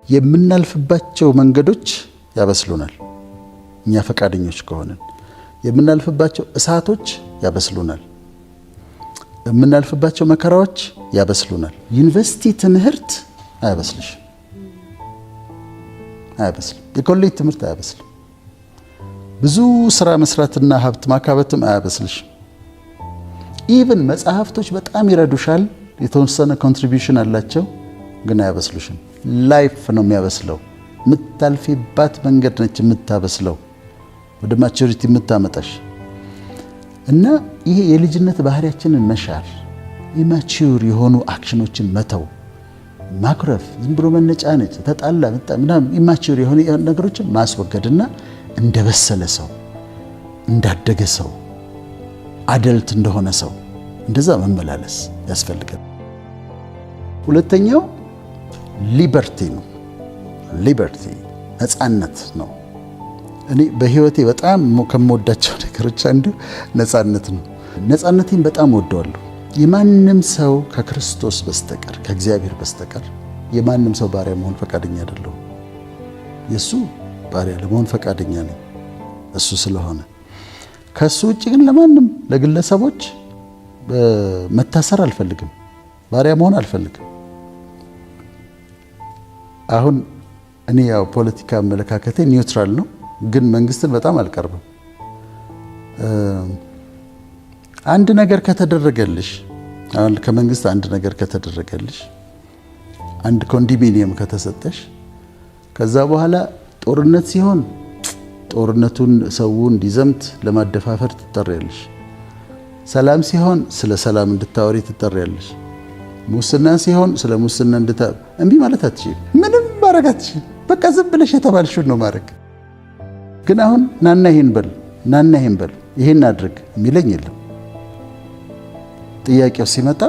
የምናልፍባቸው መንገዶች ያበስሉናል። እኛ ፈቃደኞች ከሆነን የምናልፍባቸው እሳቶች ያበስሉናል። የምናልፍባቸው መከራዎች ያበስሉናል። ዩኒቨርሲቲ ትምህርት አያበስልሽም፣ አያበስልም። የኮሌጅ ትምህርት አያበስልም። ብዙ ስራ መስራትና ሀብት ማካበትም አያበስልሽም። ኢቭን መጽሐፍቶች በጣም ይረዱሻል፣ የተወሰነ ኮንትሪቢዩሽን አላቸው፣ ግን አያበስሉሽም። ላይፍ ነው የሚያበስለው። የምታልፊባት መንገድ ነች የምታበስለው፣ ወደ ማቹሪቲ የምታመጣሽ። እና ይሄ የልጅነት ባህሪያችንን መሻር፣ ኢማቹር የሆኑ አክሽኖችን መተው፣ ማኩረፍ፣ ዝም ብሎ መነጫነጭ፣ ተጣላ ምናምን ኢማቹር የሆኑ ነገሮችን ማስወገድና እንደበሰለ ሰው፣ እንዳደገ ሰው፣ አደልት እንደሆነ ሰው እንደዛ መመላለስ ያስፈልጋል። ሁለተኛው ሊበርቲ ነው። ሊበርቲ ነፃነት ነው። እኔ በህይወቴ በጣም ከምወዳቸው ነገሮች አንዱ ነፃነት ነው። ነፃነቴን በጣም ወደዋለሁ። የማንም ሰው ከክርስቶስ በስተቀር ከእግዚአብሔር በስተቀር የማንም ሰው ባሪያ መሆን ፈቃደኛ አይደለሁም። የሱ ባሪያ ለመሆን ፈቃደኛ ነኝ እሱ ስለሆነ። ከሱ ውጭ ግን ለማንም ለግለሰቦች መታሰር አልፈልግም፣ ባሪያ መሆን አልፈልግም። አሁን እኔ ያው ፖለቲካ አመለካከቴ ኒውትራል ነው፣ ግን መንግስትን በጣም አልቀርብም። አንድ ነገር ከተደረገልሽ፣ አሁን ከመንግስት አንድ ነገር ከተደረገልሽ፣ አንድ ኮንዶሚኒየም ከተሰጠሽ፣ ከዛ በኋላ ጦርነት ሲሆን ጦርነቱን ሰው እንዲዘምት ለማደፋፈር ትጠሪያለሽ። ሰላም ሲሆን ስለ ሰላም እንድታወሪ ትጠሪያለሽ። ሙስና ሲሆን ስለ ሙስና እምቢ ማለት አትችይም። ምንም ማድረግ አትችይም። በቃ ዝም ብለሽ የተባልሽውን ነው ማድረግ። ግን አሁን ናና ይሄን በል፣ ናና ይሄን በል፣ ይሄን አድርግ የሚለኝ የለም። ጥያቄው ሲመጣ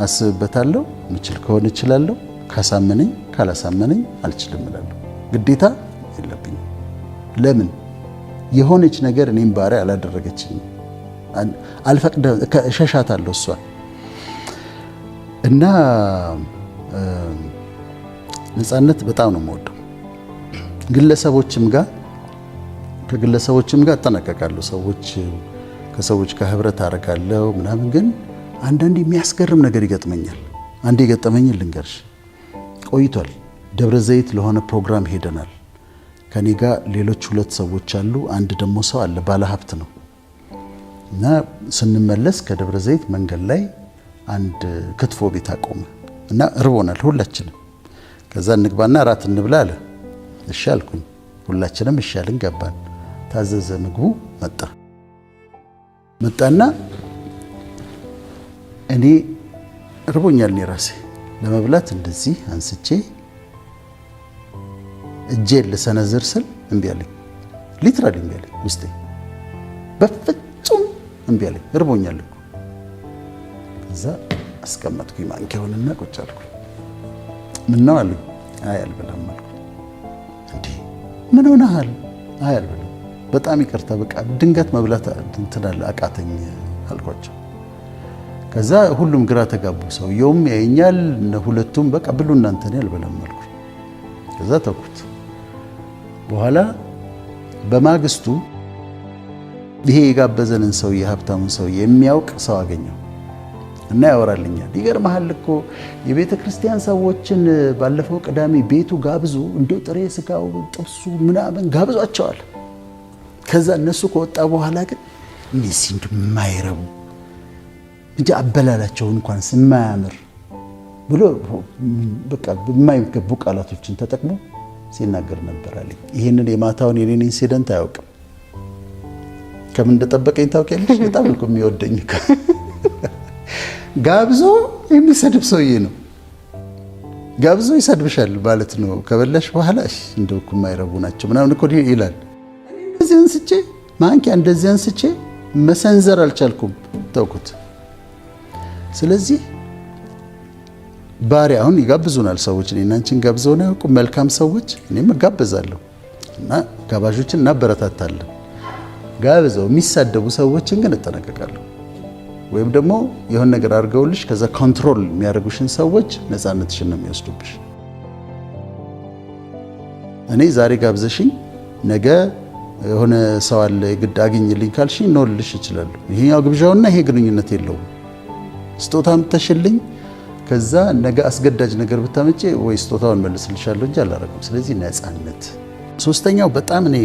አስብበታለሁ። ምችል ከሆነ እችላለሁ፣ ካሳመነኝ ካላሳመነኝ አልችልም እላለሁ። ግዴታ የለብኝም። ለምን የሆነች ነገር እኔም ባሪያ አላደረገችኝም። አልፈቅደም፣ እሸሻታለሁ እሷ እና ነፃነት በጣም ነው የምወደው። ከግለሰቦችም ጋር እጠነቀቃለሁ። ከሰዎች ጋር ህብረት አደርጋለሁ ምናምን። ግን አንዳንዴ የሚያስገርም ነገር ይገጥመኛል። አንዴ የገጠመኝን ልንገርሽ። ቆይቷል። ደብረ ዘይት ለሆነ ፕሮግራም ሄደናል። ከኔ ጋር ሌሎች 2 ሰዎች አሉ። አንድ ደግሞ ሰው አለ፣ ባለ ሀብት ነው። እና ስንመለስ ከደብረ ዘይት መንገድ ላይ አንድ ክትፎ ቤት አቆመ እና እርቦናል ሁላችንም። ከዛ እንግባና ራት እንብላ አለ። እሺ አልኩኝ። ሁላችንም እሺ አልን፣ ገባን። ታዘዘ። ምግቡ መጣና እኔ እርቦኛል። እኔ ራሴ ለመብላት እንደዚህ አንስቼ እጄን ልሰነዝር ስል እምቢ አለኝ። ሊትራሊ እምቢ አለኝ። ውስጤ በፍጹም እምቢ አለኝ። እርቦኛል እኮ። ከዛ አስቀመጥኩኝ ማንኪያውንና ቁጭ አልኩኝ። ምን ነው አሉኝ። አይ አልበላም አልኩኝ። እንዴ ምን ሆነሃል? አይ አልበላም፣ በጣም ይቅርታ፣ በቃ ድንገት መብላት እንትናል አቃተኝ አልኳቸው። ከዛ ሁሉም ግራ ተጋቡ። ሰውየውም ያየኛል፣ ሁለቱም በቃ ብሉ እናንተ፣ እኔ አልበላም አልኩኝ። ከዛ ተውኩት። በኋላ በማግስቱ ይሄ የጋበዘንን ሰው የሀብታሙን ሰው የሚያውቅ ሰው አገኘው እና ያወራልኛል። ይገርምሃል እኮ የቤተ ክርስቲያን ሰዎችን ባለፈው ቅዳሜ ቤቱ ጋብዞ እንደው ጥሬ ስጋው ጥብሱ ምናምን ጋብዟቸዋል። ከዛ እነሱ ከወጣ በኋላ ግን እነዚህ እንደማይረቡ እንጂ አበላላቸው እንኳን ስማያምር ብሎ በቃ የማይገቡ ቃላቶችን ተጠቅሞ ሲናገር ነበር አለኝ። ይሄንን የማታውን የኔን ኢንሲደንት አያውቅም። ከምን እንደጠበቀኝ ታውቂያለሽ? በጣም እኮ የሚወደኝ ጋብዞ የሚሰድብ ሰውዬ ነው። ጋብዞ ይሰድብሻል ማለት ነው። ከበላሽ በኋላ እንደው እኮ የማይረቡ ናቸው ምናምን እኮ ይላል። እንደዚህ አንስቼ ማንኪያ እንደዚህ አንስቼ መሰንዘር አልቻልኩም፣ ተውኩት። ስለዚህ ባሪያ አሁን ይጋብዙናል ሰዎች። እኔና አንቺን ጋብዘውና ያውቁም መልካም ሰዎች። እኔም እጋበዛለሁ እና ጋባዦችን እናበረታታለን። ጋብዘው የሚሳደቡ ሰዎችን ግን እጠነቀቃለሁ። ወይም ደግሞ የሆነ ነገር አድርገውልሽ ከዛ ኮንትሮል የሚያደርጉሽን ሰዎች ነፃነትሽን ነው የሚወስዱብሽ። እኔ ዛሬ ጋብዘሽኝ ነገ የሆነ ሰው አለ ግድ አግኝልኝ ካልሽኝ ነው ልልሽ እችላለሁ። ይሄኛው ግብዣውና ይሄ ግንኙነት የለውም። ስጦታም ተሽልኝ ከዛ ነገ አስገዳጅ ነገር ብታመጪ ወይ ስጦታውን መልስልሻለሁ እንጂ አላረኩም። ስለዚህ ነፃነት። ሶስተኛው በጣም እኔ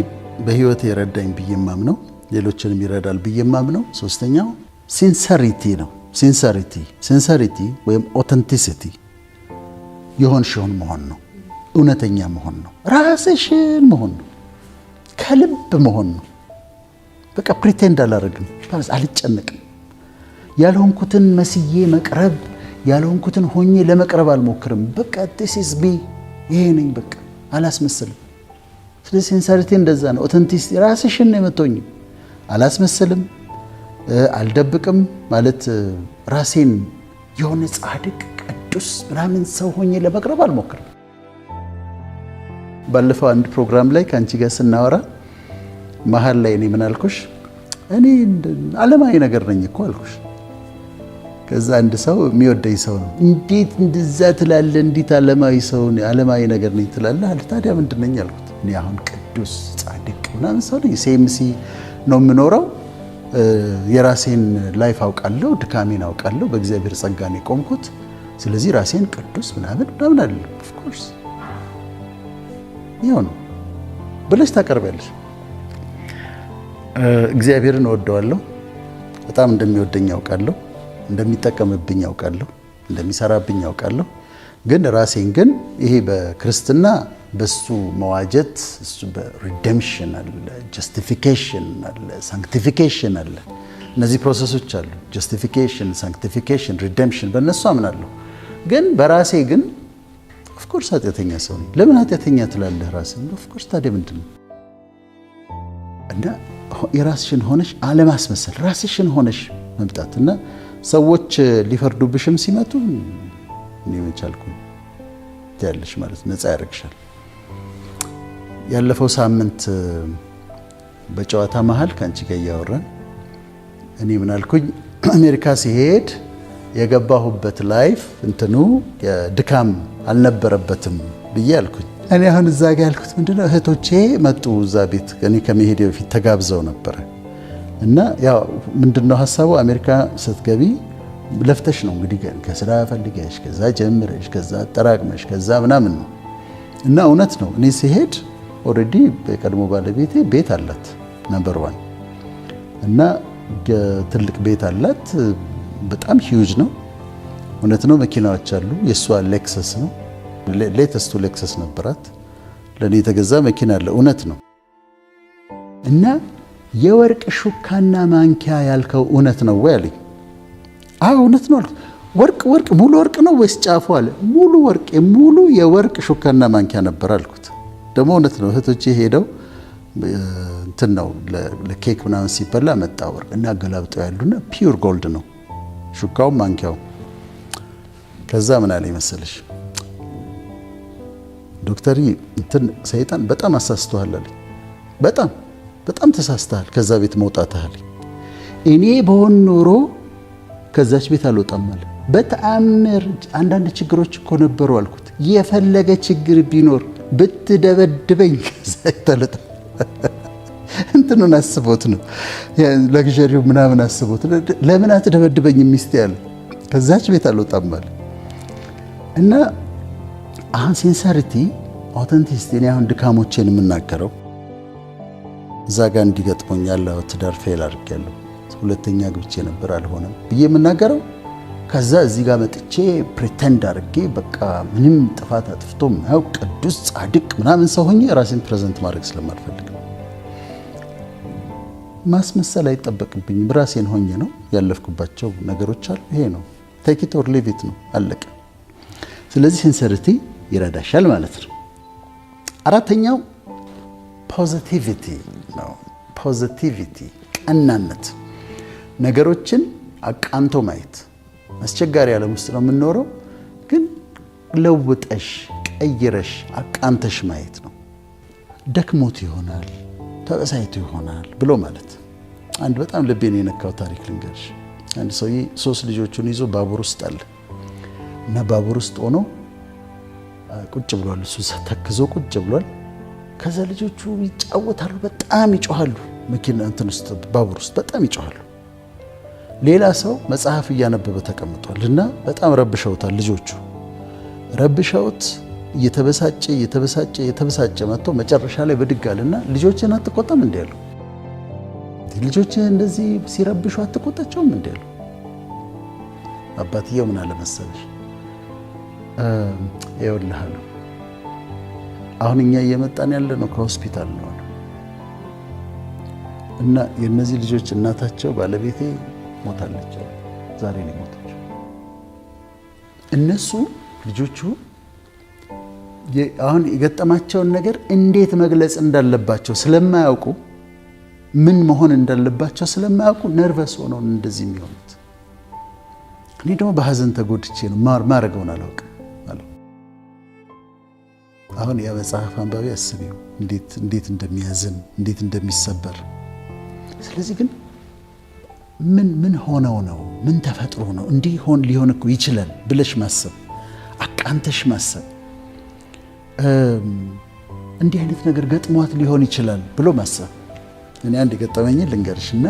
በህይወቴ የረዳኝ ብዬ የማምነው ሌሎችንም ይረዳል ብዬ የማምነው ሶስተኛው ሲንሰሪቲ ነው። ሲንሰሪቲ ወይም ኦተንቲሲቲ የሆንሽውን መሆን ነው። እውነተኛ መሆን ነው። ራስሽን መሆን ነው። ከልብ መሆን ነው። በቃ ፕሪቴንድ አላረግም፣ አልጨነቅም። ያልሆንኩትን መስዬ መቅረብ፣ ያልሆንኩትን ሆኜ ለመቅረብ አልሞክርም። በቃ this is me፣ ይሄ ነኝ፣ በቃ አላስመስልም። ስለዚህ ሲንሰሪቲ እንደዛ ነው። ኦተንቲሲቲ ራስሽን ነው የምትሆኚው። አላስመስልም፣ አልደብቅም። ማለት ራሴን የሆነ ጻድቅ ቅዱስ ምናምን ሰው ሆኜ ለመቅረብ አልሞክርም። ባለፈው አንድ ፕሮግራም ላይ ከአንቺ ጋር ስናወራ መሀል ላይ እኔ ምን አልኩሽ? እኔ ዓለማዊ ነገር ነኝ እኮ አልኩሽ። ከዛ አንድ ሰው የሚወደኝ ሰው ነው እንዴት እንደዛ ትላለህ? እንዴት ዓለማዊ ነገር ነኝ ትላለህ አለ። ታዲያ ምንድን ነኝ አልኩት። እኔ አሁን ቅዱስ ጻድቅ ምናምን ሰው ነኝ። ሴምሲ ነው የምኖረው። የራሴን ላይፍ አውቃለሁ፣ ድካሜን አውቃለሁ። በእግዚአብሔር ጸጋ ነው የቆምኩት። ስለዚህ ራሴን ቅዱስ ምናምን አለ። ኦፍ ኮርስ ይሁን ብለሽ ታቀርቢያለሽ። እግዚአብሔርን እወደዋለሁ፣ በጣም እንደሚወደኝ ያውቃለሁ፣ እንደሚጠቀምብኝ ያውቃለሁ፣ እንደሚሰራብኝ ያውቃለሁ። ግን ራሴን ግን ይሄ በክርስትና በሱ መዋጀት እሱ በሪደምፕሽን አለ፣ ጀስቲፊኬሽን አለ፣ ሳንክቲፊኬሽን አለ። እነዚህ ፕሮሰሶች አሉ። ጀስቲፊኬሽን፣ ሳንክቲፊኬሽን፣ ሪደምፕሽን በእነሱ አምናለሁ። ግን በራሴ ግን ኦፍኮርስ ኃጢአተኛ ሰው ነኝ። ለምን ኃጢአተኛ ትላለህ ራስን? ኦፍኮርስ ታዲያ ምንድን ነው? እና የራስሽን ሆነሽ አለማስመሰል፣ ራስሽን ሆነሽ መምጣት እና ሰዎች ሊፈርዱብሽም ሲመጡ እኔ መቻልኩ ያለሽ ማለት ነፃ ያደርግሻል። ያለፈው ሳምንት በጨዋታ መሃል ከአንቺ ጋር እያወራን እኔ ምን አልኩኝ? አሜሪካ ሲሄድ የገባሁበት ላይፍ እንትኑ ድካም አልነበረበትም ብዬ አልኩኝ። እኔ አሁን እዛ ጋር ያልኩት ምንድነው፣ እህቶቼ መጡ እዛ ቤት እኔ ከመሄዴ በፊት ተጋብዘው ነበረ እና ያው ምንድነው ሀሳቡ፣ አሜሪካ ስትገቢ ለፍተሽ ነው እንግዲህ ከስራ ፈልገሽ ከዛ ጀምረሽ ከዛ አጠራቅመሽ ከዛ ምናምን ነው እና እውነት ነው። እኔ ሲሄድ ኦልሬዲ በቀድሞ ባለቤቴ ቤት አላት ነምበር 1 እና ትልቅ ቤት አላት። በጣም ሂውጅ ነው። እውነት ነው። መኪናዎች አሉ። የሷ ሌክሰስ ነው። ሌተስቱ ሌክሰስ ነበራት። ለኔ የተገዛ መኪና አለ። እውነት ነው። እና የወርቅ ሹካና ማንኪያ ያልከው እውነት ነው ወይ አለኝ። አዎ እውነት ነው አልኩት። ወርቅ ሙሉ ወርቅ ነው ወይስ ጫፉ አለ። ሙሉ ወርቅ፣ ሙሉ የወርቅ ሹካና ማንኪያ ነበር አልኩት። ደግሞ እውነት ነው። እህቶቼ ሄደው እንትን ነው ለኬክ ምናምን ሲበላ መጣ ወርቅ እና ገላብጠው ያሉና ፒውር ጎልድ ነው ሹካው ማንኪያው። ከዛ ምን አለኝ መሰለሽ፣ ዶክተር እንትን ሰይጣን በጣም አሳስተዋል አለኝ። በጣም ተሳስተሃል፣ ከዛ ቤት መውጣትህ አለኝ። እኔ በሆን ኖሮ ከዛች ቤት አልወጣም አለ። በተአምር አንዳንድ ችግሮች እኮ ነበሩ አልኩት። የፈለገ ችግር ቢኖር ብትደበድበኝ ከዛ ይተለጣ እንትኑን አስቦት ነው ለግዠሪው ምናምን አስቦት ለምን አትደበድበኝ ሚስቴ ያለ ከዛች ቤት አልወጣም አለ። እና አሁን ሲንሰሪቲ ኦተንቲሲቲ እኔ አሁን ድካሞቼን የምናገረው እዛ ጋር እንዲገጥሞኛል። ትዳር ፌል አድርጌያለሁ፣ ሁለተኛ ግብቼ ነበር አልሆነም ብዬ የምናገረው ከዛ እዚህ ጋር መጥቼ ፕሪቴንድ አድርጌ በቃ ምንም ጥፋት አጥፍቶ ማያውቅ ቅዱስ ጻድቅ ምናምን ሰው ሆኜ ራሴን ፕሬዘንት ማድረግ ስለማልፈልግ ማስመሰል አይጠበቅብኝም። ራሴን ሆኜ ነው ያለፍኩባቸው ነገሮች አሉ። ይሄ ነው ቴክ ኢት ኦር ሊቭ ኢት ነው፣ አለቀ። ስለዚህ ሲንሰሪቲ ይረዳሻል ማለት ነው። አራተኛው ፖዚቲቪቲ ነው። ፖዚቲቪቲ ቀናነት፣ ነገሮችን አቃንቶ ማየት። አስቸጋሪ ዓለም ውስጥ ነው የምንኖረው፣ ግን ለውጠሽ ቀይረሽ አቃንተሽ ማየት ነው። ደክሞት ይሆናል ተበሳይቶ ይሆናል ብሎ ማለት። አንድ በጣም ልቤን የነካው ታሪክ ልንገርሽ። አንድ ሰውዬ 3 ልጆቹን ይዞ ባቡር ውስጥ አለ እና ባቡር ውስጥ ሆኖ ቁጭ ብሏል። እሱ ተክዞ ቁጭ ብሏል ከዛ ልጆቹ ይጫወታሉ፣ በጣም ይጮሃሉ። መኪና እንትን ውስጥ ባቡር ውስጥ በጣም ይጮሃሉ። ሌላ ሰው መጽሐፍ እያነበበ ተቀምጧል እና በጣም ረብሸውታል። ልጆቹ ረብሸውት እየተበሳጨ መጥቶ መጨረሻ ላይ ብድግ አለና ልጆችን አትቆጣም እንዴ ያለው? ልጆችን እንደዚህ ሲረብሹ አትቆጣቸውም እንዴ ያለው? አባትየው ምን አለ መሰለሽ፣ ይኸውልህ አሉ፣ አሁን እኛ እየመጣን ያለ ነው ከሆስፒታል ነው እና የነዚህ ልጆች እናታቸው ባለቤቴ ሞታለች፣ ዛሬ ነው ሞተች። እነሱ ልጆቹ አሁን የገጠማቸውን ነገር እንዴት መግለጽ እንዳለባቸው ስለማያውቁ፣ ምን መሆን እንዳለባቸው ስለማያውቁ ነርቨስ ሆነው እንደዚህ የሚሆኑት። እኔ ደግሞ በሐዘን ተጎድቼ ነው ማረገውን አላውቅም አለው። አሁን ያ መጽሐፍ አንባቢ አስቢው እንዴት እንደሚያዝን እንዴት እንደሚሰበር። ስለዚህ ግን ምን ሆነው ነው? ምን ተፈጥሮ ነው? እንዲህ ሊሆን እኮ ይችላል ብለሽ ማሰብ፣ አቃንተሽ ማሰብ፣ እንዲህ አይነት ነገር ገጥሟት ሊሆን ይችላል ብሎ ማሰብ። እኔ አንድ ገጠመኝ ልንገርሽና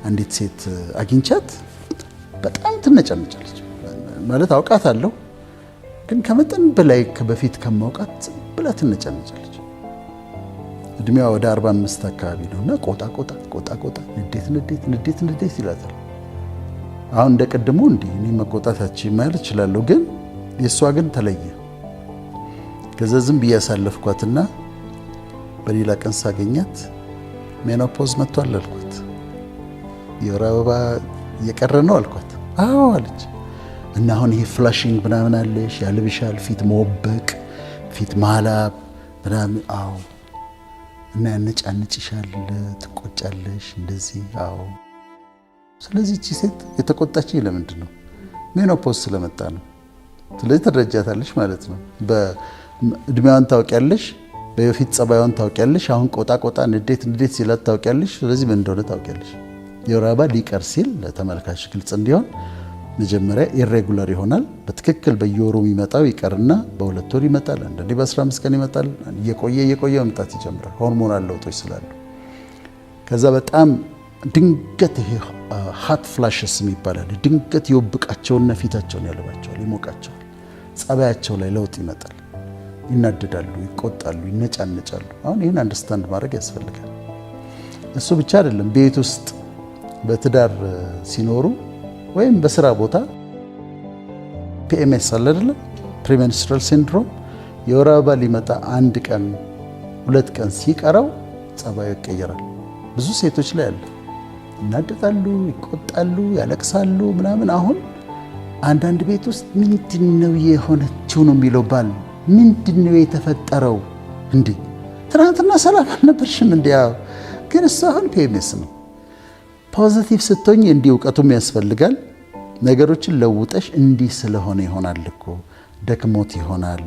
አንዲት ሴት አግኝቻት በጣም ትነጨነጫለች። ማለት አውቃታለሁ፣ ግን ከመጠን በላይ በፊት ከማውቃት ብላ ትነጨነጫለች። እድሜዋ ወደ 45 አካባቢ ነውና ቆጣ ንዴት ይላታል። አሁን እንደ ቀድሞ እንዲህ እኔ መቆጣታችን ማለት እችላለሁ፣ ግን የእሷ ግን ተለየ። ከዛ ዝም ብዬ ያሳለፍኳትና በሌላ ቀን ሳገኛት ሜኖፖዝ መጥቷል አልኳት። የወር አበባ እየቀረ ነው አልኳት። አዎ አለች። እና አሁን ይሄ ፍላሽንግ ምናምን አለሽ፣ ያልብሻል፣ ፊት መወበቅ፣ ፊት ማላብ ምናምን። አዎ። እና ያነጫንጭሻል፣ ትቆጫለሽ እንደዚህ። አዎ። ስለዚህ እቺ ሴት የተቆጣችኝ ለምንድን ነው? ሜኖፖዝ ስለመጣ ነው። ስለዚህ ትረጃታለሽ ማለት ነው። በእድሜዋን ታውቂያለሽ፣ በፊት ጸባዩን ታውቂያለሽ። አሁን ቆጣ ንዴት ሲላት ታውቂያለሽ። ስለዚህ ምን እንደሆነ ታውቂያለሽ። የወር አበባ ሊቀር ሲል ለተመልካች ግልጽ እንዲሆን መጀመሪያ ኢሬጉላር ይሆናል። በትክክል በየወሩ የሚመጣው ይቀርና በ2 ወር ይመጣል፣ አንዳንዴ በ15 ቀን ይመጣል። እየቆየ መምጣት ይጀምራል፣ ሆርሞናል ለውጦች ስላሉ። ከዛ በጣም ድንገት ይሄ ሃት ፍላሽስ ይባላል። ድንገት ይወብቃቸውና ፊታቸውን ያለባቸዋል፣ ይሞቃቸዋል። ጸባያቸው ላይ ለውጥ ይመጣል። ይናደዳሉ፣ ይቆጣሉ፣ ይነጫነጫሉ። አሁን ይህን አንደርስታንድ ማድረግ ያስፈልጋል። እሱ ብቻ አይደለም፣ ቤት ውስጥ በትዳር ሲኖሩ ወይም በስራ ቦታ ፒኤምኤስ አለ አይደለም፣ ፕሪሜንስትራል ሲንድሮም፣ የወር አበባ ሊመጣ 1 ቀን 2 ቀን ሲቀረው ጸባዩ ይቀየራል። ብዙ ሴቶች ላይ አለ። ይናደጣሉ፣ ይቆጣሉ፣ ያለቅሳሉ ምናምን። አሁን አንዳንድ ቤት ውስጥ ምንድነው የሆነችው ነው የሚለው ባል። ምንድነው የተፈጠረው? እንዴ ትናንትና ሰላም አልነበርሽም እንዴ? ግን እሱ አሁን ፒኤምኤስ ነው። ፖዚቲቭ ስትሆኝ እንዲህ እውቀቱም ያስፈልጋል። ነገሮችን ለውጠሽ እንዲህ ስለሆነ ይሆናል እኮ ደክሞት ይሆናል።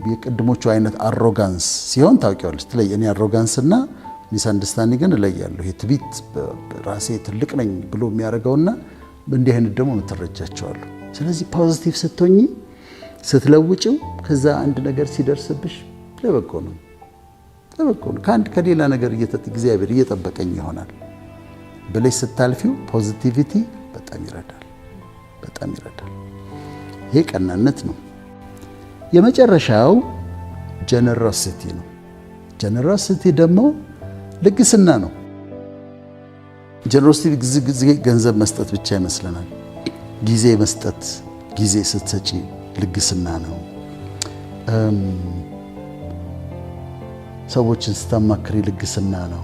የቅድሞቹ አይነት አሮጋንስ ሲሆን ታውቂዋለሽ። እኔ አሮጋንስና ሚስ አንደርስታንዲንግን እለያለሁ። ይሄ ትቢት ራሴ ትልቅ ነኝ ብሎ የሚያደርገውና እንዲህ አይነት ደግሞ የምትረጃቸዋለሁ። ስለዚህ ፖዚቲቭ ስትሆኝ ስትለውጭው፣ ከዛ አንድ ነገር ሲደርስብሽ ለበጎ ነው። ከሌላ ነገር እግዚአብሔር እየጠበቀኝ ይሆናል ብለሽ ስታልፊው ፖዚቲቪቲ በጣም ይረዳል። ይሄ ቀናነት ነው። የመጨረሻው ጀነሮሲቲ ነው። ጀነሮሲቲ ደግሞ ልግስና ነው። ጀነሮሲቲ ጊዜ ገንዘብ መስጠት ብቻ ይመስለናል። ጊዜ መስጠት፣ ጊዜ ስትሰጪ ልግስና ነው። ሰዎችን ስታማክሪ ልግስና ነው።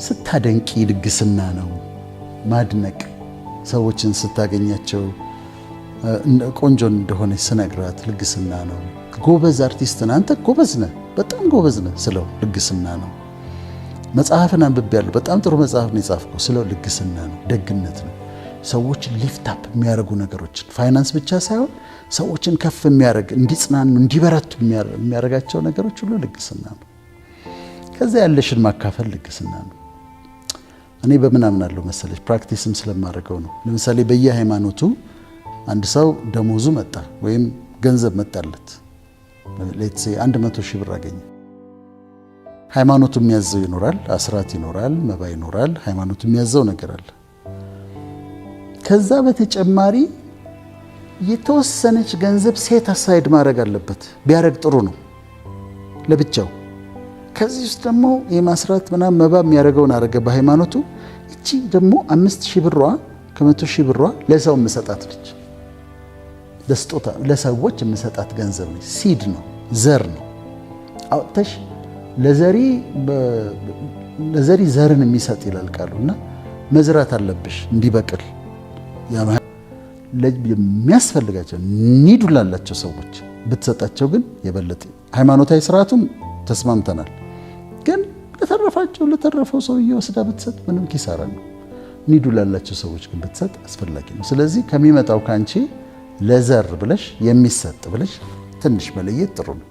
ስታደንቂ ልግስና ነው። ማድነቅ፣ ሰዎችን ስታገኛቸው ቆንጆ እንደሆነች ስነግራት ልግስና ነው። ጎበዝ አርቲስት ነህ አንተ፣ ጎበዝ ነህ፣ በጣም ጎበዝ ነህ ስለው ልግስና ነው። መጽሐፍን አንብቤያለሁ፣ በጣም ጥሩ መጽሐፍ ነው የጻፍከው ስለው ልግስና ነው፣ ደግነት ነው። ሰዎችን ሊፍት አፕ የሚያደርጉ ነገሮችን፣ ፋይናንስ ብቻ ሳይሆን ሰዎችን ከፍ የሚያደርግ እንዲጽናኑ፣ እንዲበረቱ የሚያደርጋቸው ነገሮች ሁሉ ልግስና ነው። ከዛ ያለሽን ማካፈል ልግስና ነው። እኔ በምን አምናለሁ መሰለሽ? ፕራክቲስም ስለማደርገው ነው። ለምሳሌ በየሃይማኖቱ አንድ ሰው ደሞዙ መጣ ወይም ገንዘብ መጣለት ሌትስ 100 ሺህ ብር አገኘ። ሃይማኖቱ የሚያዘው ይኖራል፣ አስራት ይኖራል፣ መባ ይኖራል። ሃይማኖቱ የሚያዘው ነገር አለ። ከዛ በተጨማሪ የተወሰነች ገንዘብ ሴት አሳይድ ማድረግ አለበት። ቢያረግ ጥሩ ነው ለብቻው። ከዚህ ውስጥ ደግሞ የማስራት ምናምን መባ የሚያደርገውን አረገ በሃይማኖቱ። እቺ ደግሞ 5000 ብሯ ከ100 ሺህ ብሯ ለሰው የምሰጣት ልጅ ለስጦታ ለሰዎች የምሰጣት ገንዘብ ነው። ሲድ ነው፣ ዘር ነው። አውጥተሽ ለዘሪ ዘርን የሚሰጥ ይላል ቃሉና መዝራት አለብሽ እንዲበቅል። የሚያስፈልጋቸው ኒዱ ላላቸው ሰዎች ብትሰጣቸው ግን የበለጠ ሃይማኖታዊ ስርዓቱም ተስማምተናል። ግን ለተረፈው ሰውዬ ወስዳ ብትሰጥ ምንም ኪሳራ ነው። ኒዱ ላላቸው ሰዎች ግን ብትሰጥ አስፈላጊ ነው። ስለዚህ ከሚመጣው ካንቺ ለዘር ብለሽ የሚሰጥ ብለሽ ትንሽ መለየት ጥሩ ነው።